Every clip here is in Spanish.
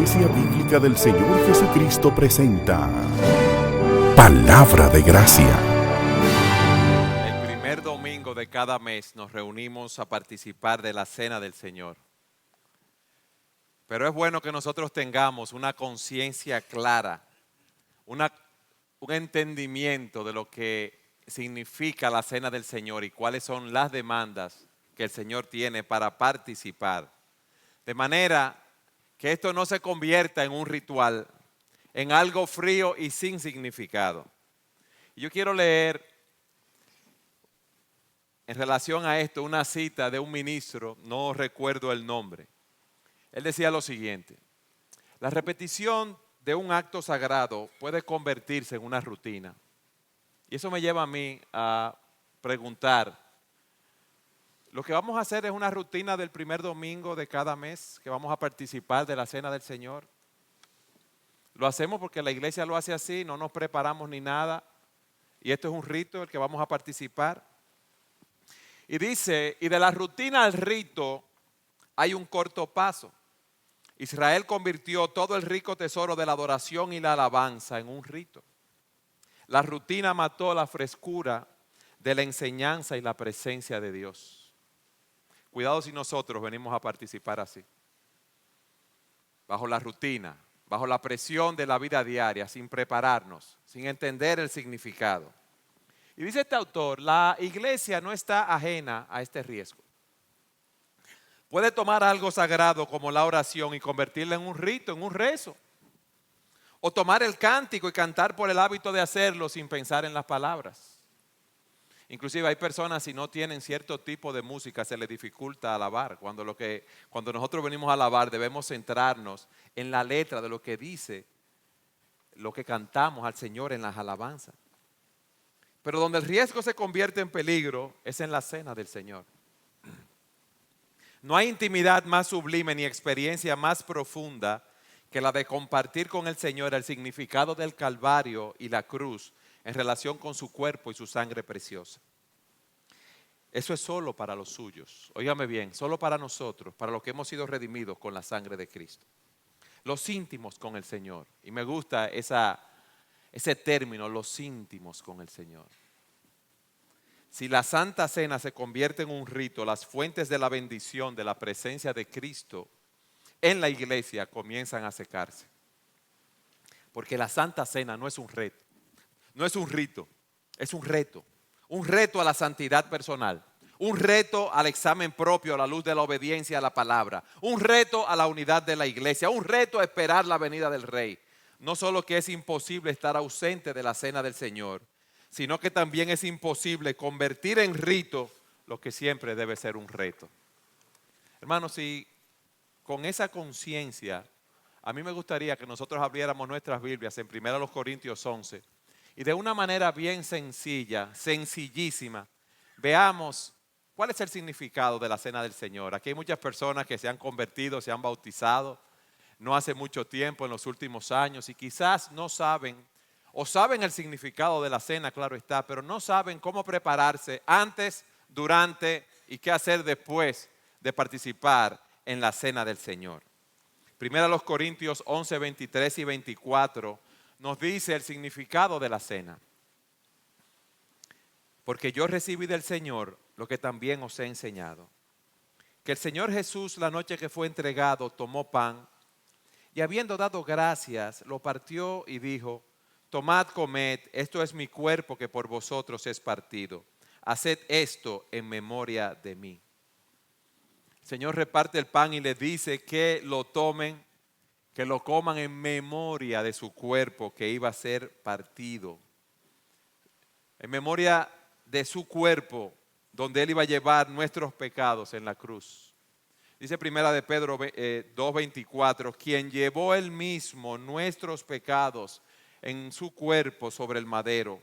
Iglesia Bíblica del Señor Jesucristo presenta Palabra de Gracia. El primer domingo de cada mes nos reunimos a participar de la Cena del Señor. Pero es bueno que nosotros tengamos una conciencia clara, un entendimiento de lo que significa la Cena del Señor y cuáles son las demandas que el Señor tiene para participar. De manera que esto no se convierta en un ritual, en algo frío y sin significado. Yo quiero leer en relación a esto una cita de un ministro, no recuerdo el nombre. Él decía lo siguiente: la repetición de un acto sagrado puede convertirse en una rutina. Y eso me lleva a mí a preguntar, ¿lo que vamos a hacer es una rutina del primer domingo de cada mes que vamos a participar de la Cena del Señor? Lo hacemos porque la iglesia lo hace así, no nos preparamos ni nada, y esto es un rito el que vamos a participar. Y dice, y de la rutina al rito hay un corto paso. Israel convirtió todo el rico tesoro de la adoración y la alabanza en un rito. La rutina mató la frescura de la enseñanza y la presencia de Dios. Cuidado si nosotros venimos a participar así, bajo la rutina, bajo la presión de la vida diaria, sin prepararnos, sin entender el significado. Y dice este autor, la iglesia no está ajena a este riesgo. Puede tomar algo sagrado como la oración y convertirla en un rito, en un rezo. O tomar el cántico y cantar por el hábito de hacerlo sin pensar en las palabras. Inclusive hay personas, si no tienen cierto tipo de música, se les dificulta alabar. Cuando nosotros venimos a alabar, debemos centrarnos en la letra de lo que dice, lo que cantamos al Señor en las alabanzas. Pero donde el riesgo se convierte en peligro es en la cena del Señor. No hay intimidad más sublime ni experiencia más profunda que la de compartir con el Señor el significado del Calvario y la cruz en relación con su cuerpo y su sangre preciosa. Eso es solo para los suyos. Óigame bien, solo para nosotros, para los que hemos sido redimidos con la sangre de Cristo. Los íntimos con el Señor. Y me gusta ese término, los íntimos con el Señor. Si la Santa Cena se convierte en un rito, las fuentes de la bendición, de la presencia de Cristo en la iglesia comienzan a secarse. Porque la Santa Cena no es un reto. No es un rito, es un reto. Un reto a la santidad personal. Un reto al examen propio a la luz de la obediencia a la palabra. Un reto a la unidad de la iglesia. Un reto a esperar la venida del Rey. No solo que es imposible estar ausente de la cena del Señor, sino que también es imposible convertir en rito lo que siempre debe ser un reto. Hermanos, si con esa conciencia, a mí me gustaría que nosotros abriéramos nuestras Biblias en 1 Corintios 11 y de una manera bien sencilla, sencillísima, veamos cuál es el significado de la Cena del Señor. Aquí hay muchas personas que se han convertido, se han bautizado no hace mucho tiempo, en los últimos años, y quizás no saben, o saben el significado de la cena, claro está, pero no saben cómo prepararse antes, durante y qué hacer después de participar en la Cena del Señor. 1 Corintios 11, 23 y 24 nos dice el significado de la cena. Porque yo recibí del Señor lo que también os he enseñado. Que el Señor Jesús, la noche que fue entregado, tomó pan y habiendo dado gracias, lo partió y dijo: tomad, comed, esto es mi cuerpo que por vosotros es partido. Haced esto en memoria de mí. El Señor reparte el pan y les dice que lo tomen, que lo coman en memoria de su cuerpo que iba a ser partido. En memoria de su cuerpo, donde Él iba a llevar nuestros pecados en la cruz. Dice primera de Pedro 2:24, quien llevó Él mismo nuestros pecados en su cuerpo sobre el madero,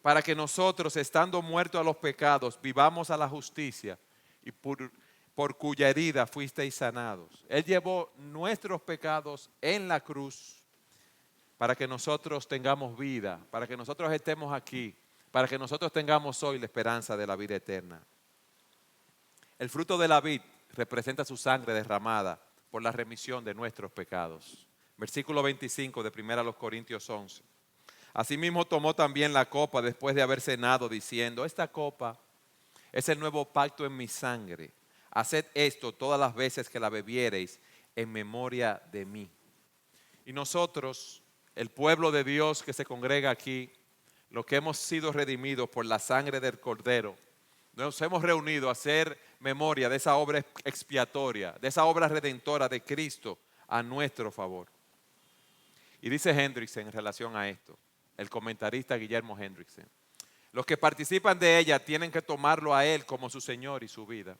para que nosotros, estando muertos a los pecados, vivamos a la justicia y por cuya herida fuisteis sanados. Él llevó nuestros pecados en la cruz para que nosotros tengamos vida, para que nosotros estemos aquí, para que nosotros tengamos hoy la esperanza de la vida eterna. El fruto de la vid representa su sangre derramada por la remisión de nuestros pecados. Versículo 25 de 1 Corintios 11. Asimismo tomó también la copa después de haber cenado, diciendo: esta copa es el nuevo pacto en mi sangre. Haced esto todas las veces que la bebiereis en memoria de mí. Y nosotros, el pueblo de Dios que se congrega aquí, los que hemos sido redimidos por la sangre del Cordero, nos hemos reunido a hacer memoria de esa obra expiatoria, de esa obra redentora de Cristo a nuestro favor. Y dice Hendrickson en relación a esto, el comentarista Guillermo Hendrickson: los que participan de ella tienen que tomarlo a Él como su Señor y su vida,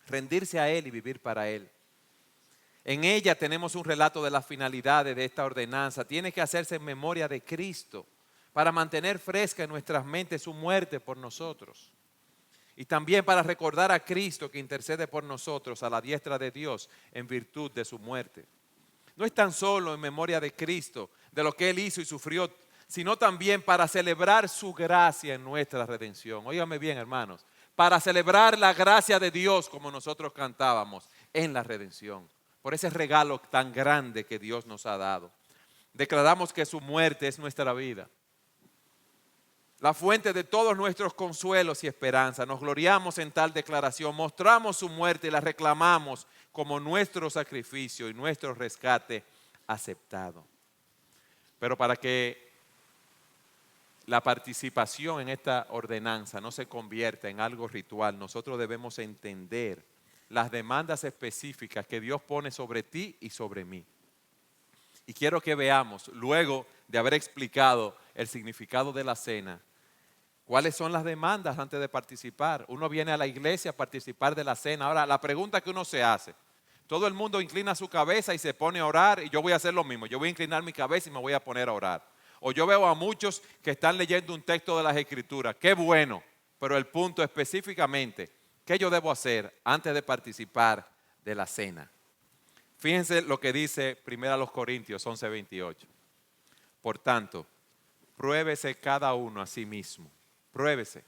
rendirse a Él y vivir para Él. En ella tenemos un relato de las finalidades de esta ordenanza. Tiene que hacerse en memoria de Cristo para mantener fresca en nuestras mentes su muerte por nosotros. Y también para recordar a Cristo que intercede por nosotros a la diestra de Dios en virtud de su muerte. No es tan solo en memoria de Cristo, de lo que Él hizo y sufrió, sino también para celebrar su gracia en nuestra redención. Óigame bien, hermanos, para celebrar la gracia de Dios, como nosotros cantábamos, en la redención, por ese regalo tan grande que Dios nos ha dado. Declaramos que su muerte es nuestra vida, la fuente de todos nuestros consuelos y esperanzas. Nos gloriamos en tal declaración, mostramos su muerte y la reclamamos como nuestro sacrificio y nuestro rescate aceptado. Pero para que la participación en esta ordenanza no se convierta en algo ritual, nosotros debemos entender las demandas específicas que Dios pone sobre ti y sobre mí. Y quiero que veamos, luego de haber explicado el significado de la cena, ¿cuáles son las demandas antes de participar? Uno viene a la iglesia a participar de la cena. Ahora, la pregunta que uno se hace: todo el mundo inclina su cabeza y se pone a orar, y yo voy a hacer lo mismo. Yo voy a inclinar mi cabeza y me voy a poner a orar. O yo veo a muchos que están leyendo un texto de las Escrituras. ¡Qué bueno! Pero el punto específicamente, ¿qué yo debo hacer antes de participar de la cena? Fíjense lo que dice 1 Corintios 11:28. Por tanto, pruébese cada uno a sí mismo. Pruébese.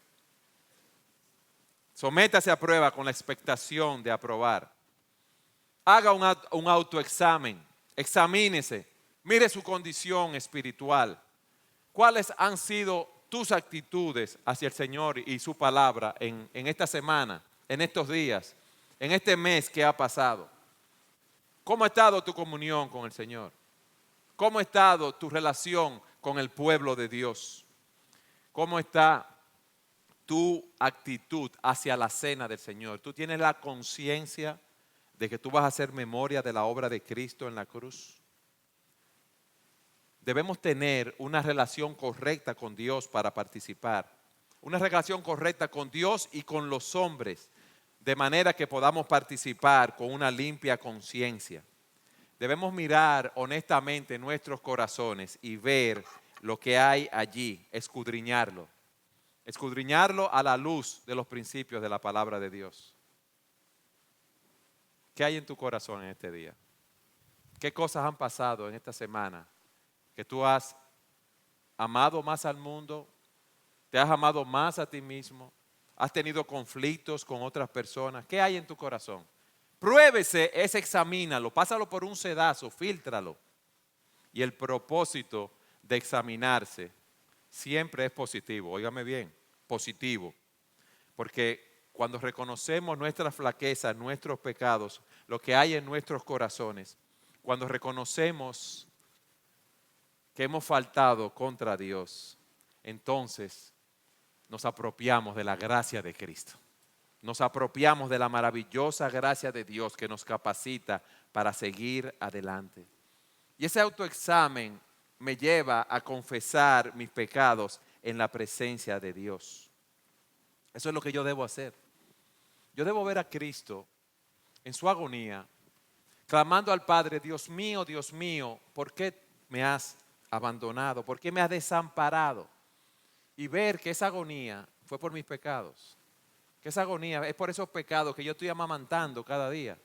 Sométase a prueba con la expectación de aprobar. Haga un autoexamen. Examínese. Mire su condición espiritual. ¿Cuáles han sido tus actitudes hacia el Señor y su palabra en esta semana, en estos días, en este mes que ha pasado? ¿Cómo ha estado tu comunión con el Señor? ¿Cómo ha estado tu relación con el pueblo de Dios? ¿Cómo está tu actitud hacia la cena del Señor? ¿Tú tienes la conciencia de que tú vas a hacer memoria de la obra de Cristo en la cruz? Debemos tener una relación correcta con Dios para participar. Una relación correcta con Dios y con los hombres, de manera que podamos participar con una limpia conciencia. Debemos mirar honestamente nuestros corazones y ver lo que hay allí, escudriñarlo. Escudriñarlo a la luz de los principios de la palabra de Dios. ¿Qué hay en tu corazón en este día? ¿Qué cosas han pasado en esta semana que tú has amado más al mundo, te has amado más a ti mismo, has tenido conflictos con otras personas? ¿Qué hay en tu corazón? Pruébese, examínalo, pásalo por un sedazo, fíltralo. Y el propósito de examinarse siempre es positivo. Óigame bien, positivo. Porque cuando reconocemos nuestras flaquezas, nuestros pecados, lo que hay en nuestros corazones, cuando reconocemos que hemos faltado contra Dios, entonces nos apropiamos de la gracia de Cristo. Nos apropiamos de la maravillosa gracia de Dios que nos capacita para seguir adelante. Y ese autoexamen me lleva a confesar mis pecados en la presencia de Dios. Eso es lo que yo debo hacer. Yo debo ver a Cristo en su agonía, clamando al Padre: Dios mío, ¿por qué me has abandonado? ¿Por qué me has desamparado? Y ver que esa agonía fue por mis pecados. Que esa agonía es por esos pecados que yo estoy amamantando cada día.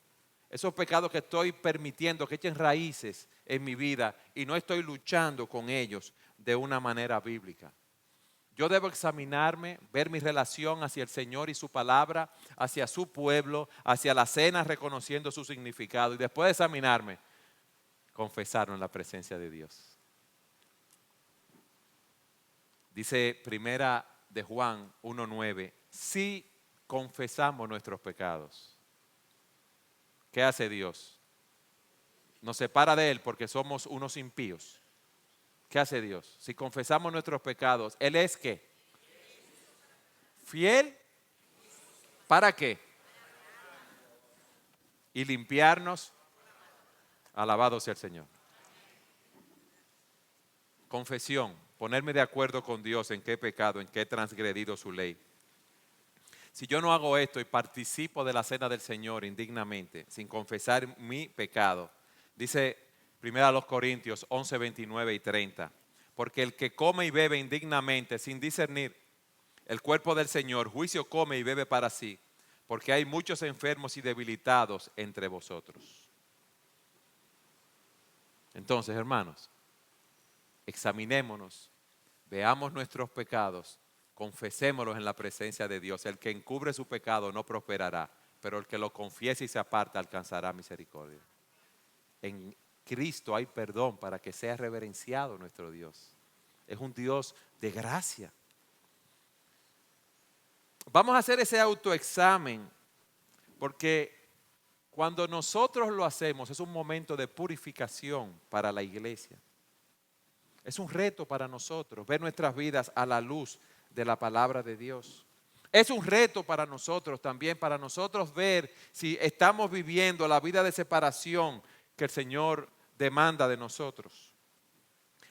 Esos pecados que estoy permitiendo que echen raíces en mi vida y no estoy luchando con ellos de una manera bíblica. Yo debo examinarme, ver mi relación hacia el Señor y su palabra, hacia su pueblo, hacia la cena reconociendo su significado. Y después de examinarme, confesarlo en la presencia de Dios. Dice primera de Juan 1:9, si confesamos nuestros pecados, ¿qué hace Dios? Nos separa de Él porque somos unos impíos. ¿Qué hace Dios? Si confesamos nuestros pecados, ¿Él es qué? Fiel. ¿Para qué? Y limpiarnos. Alabado sea el Señor. Confesión, ponerme de acuerdo con Dios en qué he pecado, en qué he transgredido su ley. Si yo no hago esto y participo de la cena del Señor indignamente, sin confesar mi pecado, dice 1 Corintios 11, 29 y 30, porque el que come y bebe indignamente sin discernir el cuerpo del Señor, juicio come y bebe para sí, porque hay muchos enfermos y debilitados entre vosotros. Entonces, hermanos, examinémonos, veamos nuestros pecados, confesémoslos en la presencia de Dios. El que encubre su pecado no prosperará, pero el que lo confiese y se aparta alcanzará misericordia. En Cristo hay perdón para que sea reverenciado nuestro Dios. Es un Dios de gracia. Vamos a hacer ese autoexamen porque cuando nosotros lo hacemos es un momento de purificación para la iglesia. Es un reto para nosotros ver nuestras vidas a la luz de la palabra de Dios. Es un reto para nosotros también, para nosotros ver si estamos viviendo la vida de separación que el Señor demanda de nosotros.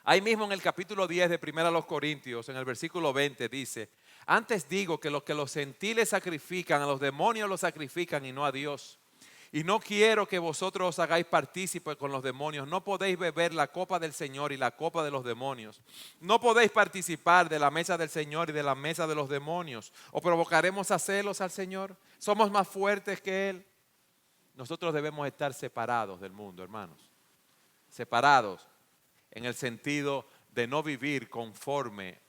Ahí mismo en el capítulo 10 de 1 Corintios, en el versículo 20 dice, antes digo que los gentiles sacrifican, a los demonios los sacrifican y no a Dios. Y no quiero que vosotros os hagáis partícipes con los demonios. No podéis beber la copa del Señor y la copa de los demonios. No podéis participar de la mesa del Señor y de la mesa de los demonios. ¿O provocaremos a celos al Señor? ¿Somos más fuertes que Él? Nosotros debemos estar separados del mundo, hermanos. Separados en el sentido de no vivir conforme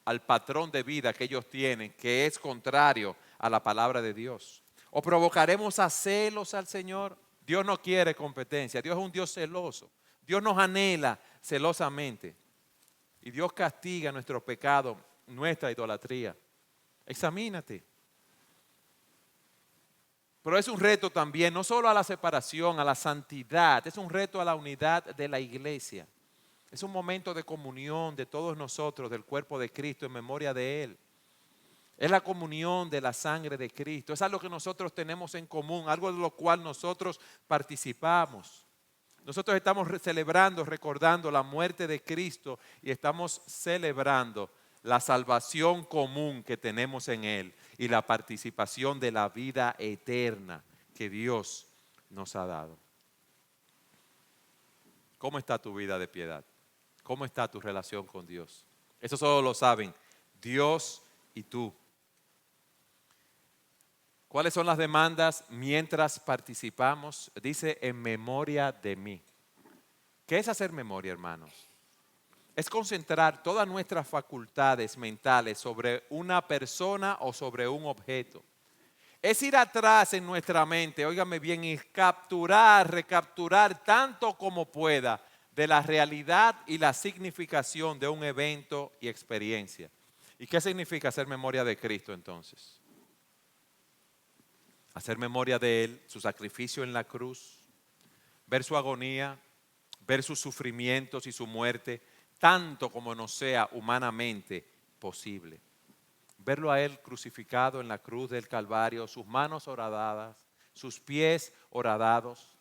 al patrón de vida que ellos tienen, que es contrario a la palabra de Dios. ¿O provocaremos a celos al Señor? Dios no quiere competencia, Dios es un Dios celoso. Dios nos anhela celosamente. Y Dios castiga nuestro pecado, nuestra idolatría. Examínate. Pero es un reto también, no solo a la separación, a la santidad, es un reto a la unidad de la iglesia. Es un momento de comunión de todos nosotros, del cuerpo de Cristo, en memoria de Él. Es la comunión de la sangre de Cristo. Es algo que nosotros tenemos en común, algo de lo cual nosotros participamos. Nosotros estamos celebrando, recordando la muerte de Cristo y estamos celebrando la salvación común que tenemos en Él y la participación de la vida eterna que Dios nos ha dado. ¿Cómo está tu vida de piedad? ¿Cómo está tu relación con Dios? Eso solo lo saben Dios y tú. ¿Cuáles son las demandas mientras participamos? Dice, en memoria de mí. ¿Qué es hacer memoria, hermanos? Es concentrar todas nuestras facultades mentales sobre una persona o sobre un objeto. Es ir atrás en nuestra mente, óigame bien, y recapturar tanto como pueda de la realidad y la significación de un evento y experiencia. ¿Y qué significa hacer memoria de Cristo entonces? Hacer memoria de Él, su sacrificio en la cruz, ver su agonía, ver sus sufrimientos y su muerte, tanto como nos sea humanamente posible. Verlo a Él crucificado en la cruz del Calvario, sus manos horadadas, sus pies horadados,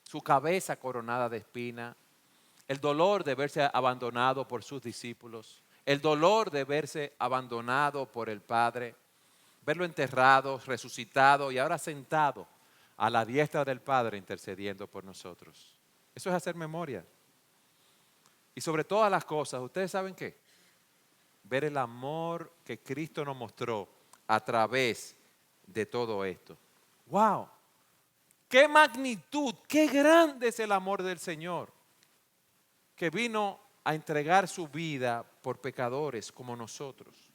su cabeza coronada de espina, el dolor de verse abandonado por sus discípulos, el dolor de verse abandonado por el Padre, verlo enterrado, resucitado y ahora sentado a la diestra del Padre intercediendo por nosotros. Eso es hacer memoria. Y sobre todas las cosas, ¿ustedes saben qué? Ver el amor que Cristo nos mostró a través de todo esto. ¡Wow! ¡Qué magnitud! ¡Qué grande es el amor del Señor! Que vino a entregar su vida por pecadores como nosotros.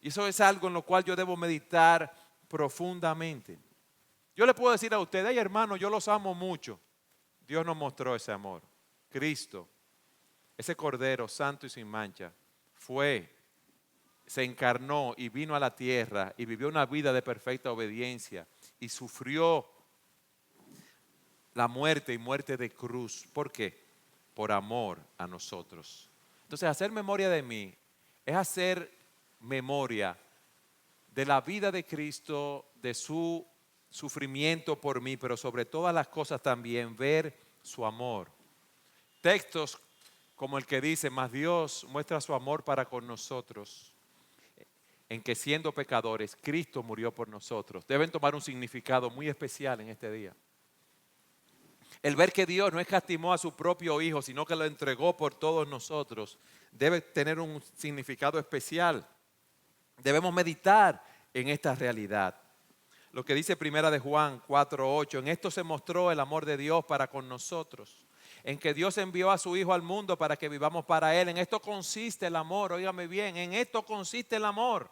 Y eso es algo en lo cual yo debo meditar profundamente. Yo le puedo decir a ustedes, hey hermano, yo los amo mucho. Dios nos mostró ese amor. Cristo, ese Cordero santo y sin mancha, se encarnó y vino a la tierra y vivió una vida de perfecta obediencia y sufrió la muerte y muerte de cruz. ¿Por qué? Por amor a nosotros. Entonces, hacer memoria de mí es hacer memoria de la vida de Cristo, de su sufrimiento por mí, pero sobre todas las cosas también ver su amor. Textos como el que dice, mas Dios muestra su amor para con nosotros, en que siendo pecadores, Cristo murió por nosotros. Deben tomar un significado muy especial en este día. El ver que Dios no escatimó a su propio Hijo, sino que lo entregó por todos nosotros, debe tener un significado especial. Debemos meditar en esta realidad. Lo que dice Primera de Juan 4:8, en esto se mostró el amor de Dios para con nosotros, en que Dios envió a su Hijo al mundo para que vivamos para Él. En esto consiste el amor, óigame bien, en esto consiste el amor.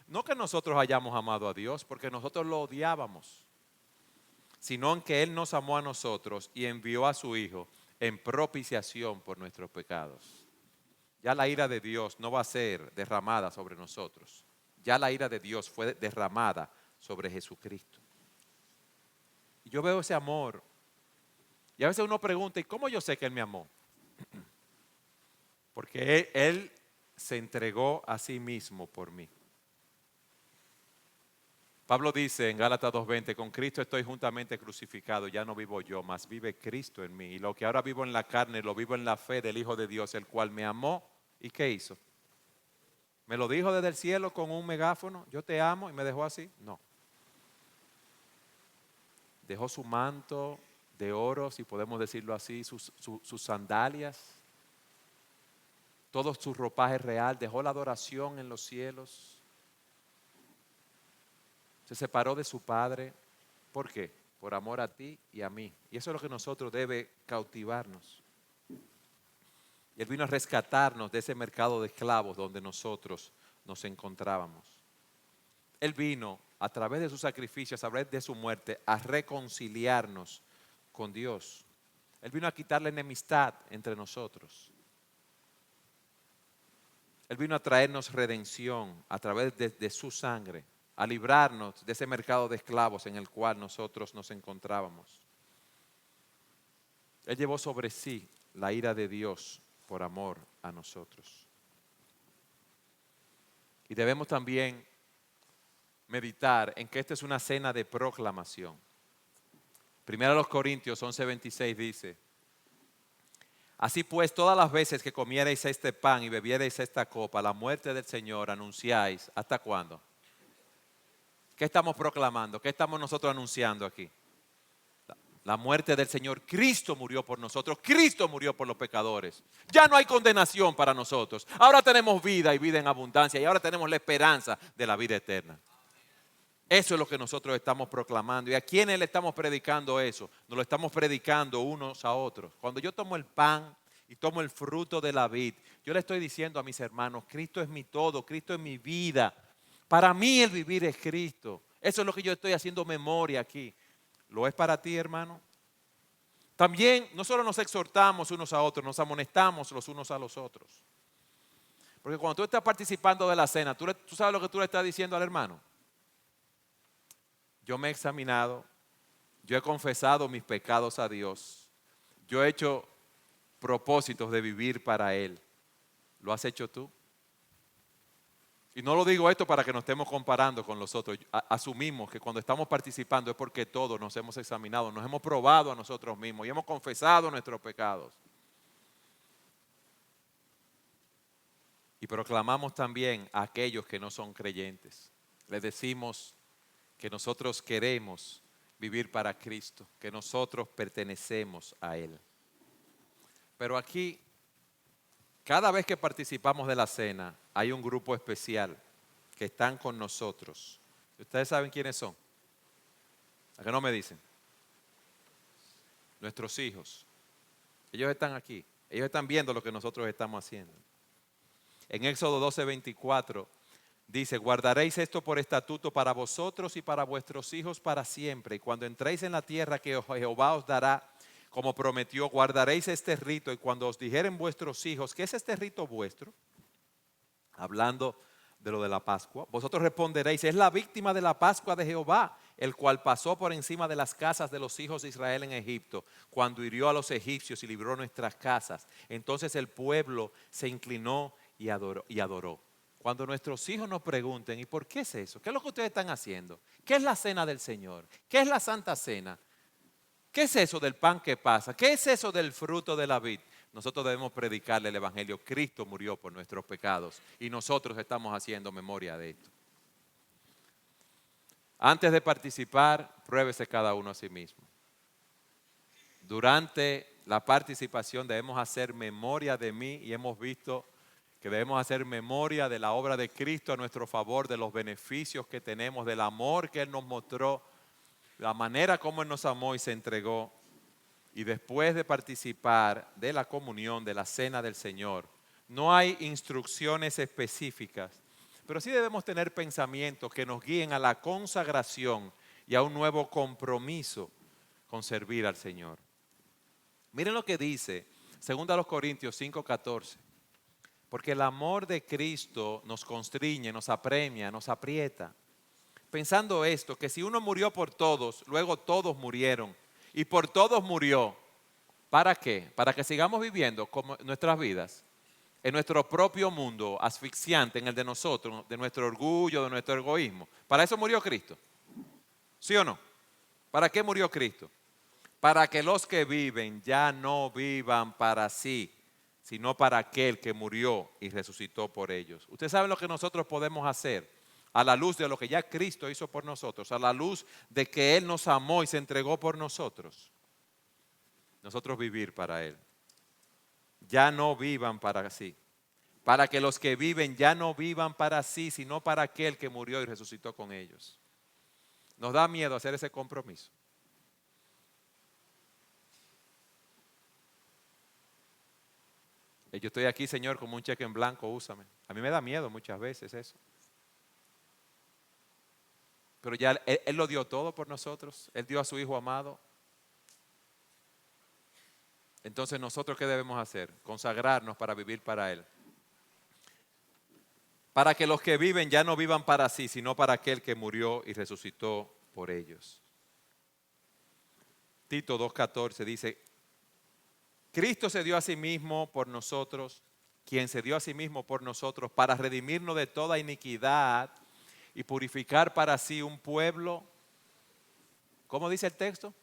No que nosotros hayamos amado a Dios, porque nosotros lo odiábamos, sino en que Él nos amó a nosotros y envió a su Hijo en propiciación por nuestros pecados. Ya la ira de Dios no va a ser derramada sobre nosotros. Ya la ira de Dios fue derramada sobre Jesucristo. Y yo veo ese amor. Y a veces uno pregunta, ¿y cómo yo sé que Él me amó? Porque Él se entregó a sí mismo por mí. Pablo dice en Gálatas 2:20, con Cristo estoy juntamente crucificado, ya no vivo yo, mas vive Cristo en mí. Y lo que ahora vivo en la carne, lo vivo en la fe del Hijo de Dios, el cual me amó. ¿Y qué hizo? ¿Me lo dijo desde el cielo con un megáfono? Yo te amo y me dejó así. No. Dejó su manto de oro, si podemos decirlo así, sus sandalias, todo su ropaje real, dejó la adoración en los cielos. Se separó de su padre. ¿Por qué? Por amor a ti y a mí. Y eso es lo que nosotros debe cautivarnos. Y Él vino a rescatarnos de ese mercado de esclavos donde nosotros nos encontrábamos. Él vino a través de su sacrificio, a través de su muerte, a reconciliarnos con Dios. Él vino a quitar la enemistad entre nosotros. Él vino a traernos redención a través de su sangre, a librarnos de ese mercado de esclavos en el cual nosotros nos encontrábamos. Él llevó sobre sí la ira de Dios por amor a nosotros. Y debemos también meditar en que esta es una cena de proclamación. Primero a los Corintios 11:26 dice, así pues todas las veces que comiereis este pan y bebiereis esta copa, la muerte del Señor anunciáis, ¿hasta cuándo? ¿Qué estamos proclamando? ¿Qué estamos nosotros anunciando aquí? La muerte del Señor. Cristo murió por nosotros. Cristo murió por los pecadores. Ya no hay condenación para nosotros. Ahora tenemos vida y vida en abundancia. Y ahora tenemos la esperanza de la vida eterna. Eso es lo que nosotros estamos proclamando. ¿Y a quiénes le estamos predicando eso? Nos lo estamos predicando unos a otros. Cuando yo tomo el pan y tomo el fruto de la vid, yo le estoy diciendo a mis hermanos, Cristo es mi todo, Cristo es mi vida. Para mí el vivir es Cristo. Eso es lo que yo estoy haciendo memoria aquí. ¿Lo es para ti, hermano? También no solo nos exhortamos unos a otros, nos amonestamos los unos a los otros. Porque cuando tú estás participando de la cena, ¿tú sabes lo que tú le estás diciendo al hermano? Yo me he examinado, yo he confesado mis pecados a Dios, yo he hecho propósitos de vivir para Él. ¿Lo has hecho tú? Y no lo digo esto para que nos estemos comparando con los otros. Asumimos que cuando estamos participando es porque todos nos hemos examinado, nos hemos probado a nosotros mismos y hemos confesado nuestros pecados. Y proclamamos también a aquellos que no son creyentes. Les decimos que nosotros queremos vivir para Cristo, que nosotros pertenecemos a Él. Pero aquí, cada vez que participamos de la cena, hay un grupo especial que están con nosotros. ¿Ustedes saben quiénes son? ¿A qué no me dicen? Nuestros hijos. Ellos están aquí. Ellos están viendo lo que nosotros estamos haciendo. En Éxodo 12:24 Dice, guardaréis esto por estatuto para vosotros y para vuestros hijos para siempre. Y cuando entréis en la tierra que Jehová os dará, como prometió, guardaréis este rito. Y cuando os dijeren vuestros hijos, ¿qué es este rito vuestro? Hablando de lo de la Pascua. Vosotros responderéis, es la víctima de la Pascua de Jehová, el cual pasó por encima de las casas de los hijos de Israel en Egipto, cuando hirió a los egipcios y libró nuestras casas. Entonces el pueblo se inclinó y adoró. Cuando nuestros hijos nos pregunten, ¿y por qué es eso? ¿Qué es lo que ustedes están haciendo? ¿Qué es la cena del Señor? ¿Qué es la Santa Cena? ¿Qué es eso del pan que pasa? ¿Qué es eso del fruto de la vid? Nosotros debemos predicarle el Evangelio. Cristo murió por nuestros pecados y nosotros estamos haciendo memoria de esto. Antes de participar, pruébese cada uno a sí mismo. Durante la participación debemos hacer memoria de mí y hemos visto que debemos hacer memoria de la obra de Cristo a nuestro favor, de los beneficios que tenemos, del amor que Él nos mostró, la manera como Él nos amó y se entregó. Y después de participar de la comunión, de la cena del Señor, no hay instrucciones específicas, pero sí debemos tener pensamientos que nos guíen a la consagración y a un nuevo compromiso con servir al Señor. Miren lo que dice 2 Corintios 5:14. Porque el amor de Cristo nos constriñe, nos apremia, nos aprieta. Pensando esto, que si uno murió por todos, luego todos murieron. Y por todos murió. ¿Para qué? Para que sigamos viviendo como nuestras vidas en nuestro propio mundo asfixiante, en el de nosotros, de nuestro orgullo, de nuestro egoísmo. ¿Para eso murió Cristo? ¿Sí o no? ¿Para qué murió Cristo? Para que los que viven ya no vivan para sí, sino para aquel que murió y resucitó por ellos. Ustedes saben lo que nosotros podemos hacer a la luz de lo que ya Cristo hizo por nosotros, a la luz de que Él nos amó y se entregó por nosotros. Nosotros vivir para Él. Ya no vivan para sí. Para que los que viven ya no vivan para sí, sino para aquel que murió y resucitó con ellos. Nos da miedo hacer ese compromiso. Yo estoy aquí, Señor, como un cheque en blanco, úsame. A mí me da miedo muchas veces eso. Pero ya Él lo dio todo por nosotros. Él dio a su Hijo amado. Entonces, ¿nosotros qué debemos hacer? Consagrarnos para vivir para Él. Para que los que viven ya no vivan para sí, sino para aquel que murió y resucitó por ellos. Tito 2:14 dice, Cristo se dio a sí mismo por nosotros, quien se dio a sí mismo por nosotros para redimirnos de toda iniquidad y purificar para sí un pueblo, ¿cómo dice el texto?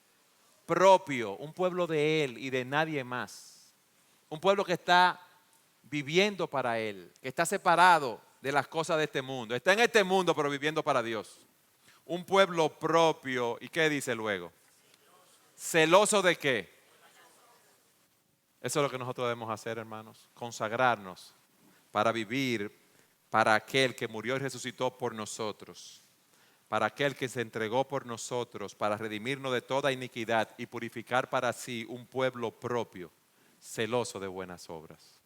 Propio, un pueblo de Él y de nadie más. Un pueblo que está viviendo para Él, que está separado de las cosas de este mundo. Está en este mundo pero viviendo para Dios. Un pueblo propio, ¿y qué dice luego? ¿Celoso de qué? Eso es lo que nosotros debemos hacer, hermanos. Consagrarnos para vivir para aquel que murió y resucitó por nosotros. Para aquel que se entregó por nosotros, para redimirnos de toda iniquidad y purificar para sí un pueblo propio, celoso de buenas obras.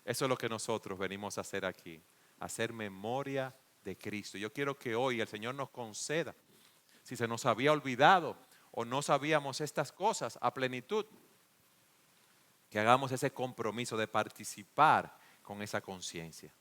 Eso es lo que nosotros venimos a hacer aquí, hacer memoria de Cristo. Yo quiero que hoy el Señor nos conceda, si se nos había olvidado o no sabíamos estas cosas a plenitud, que hagamos ese compromiso de participar con esa conciencia.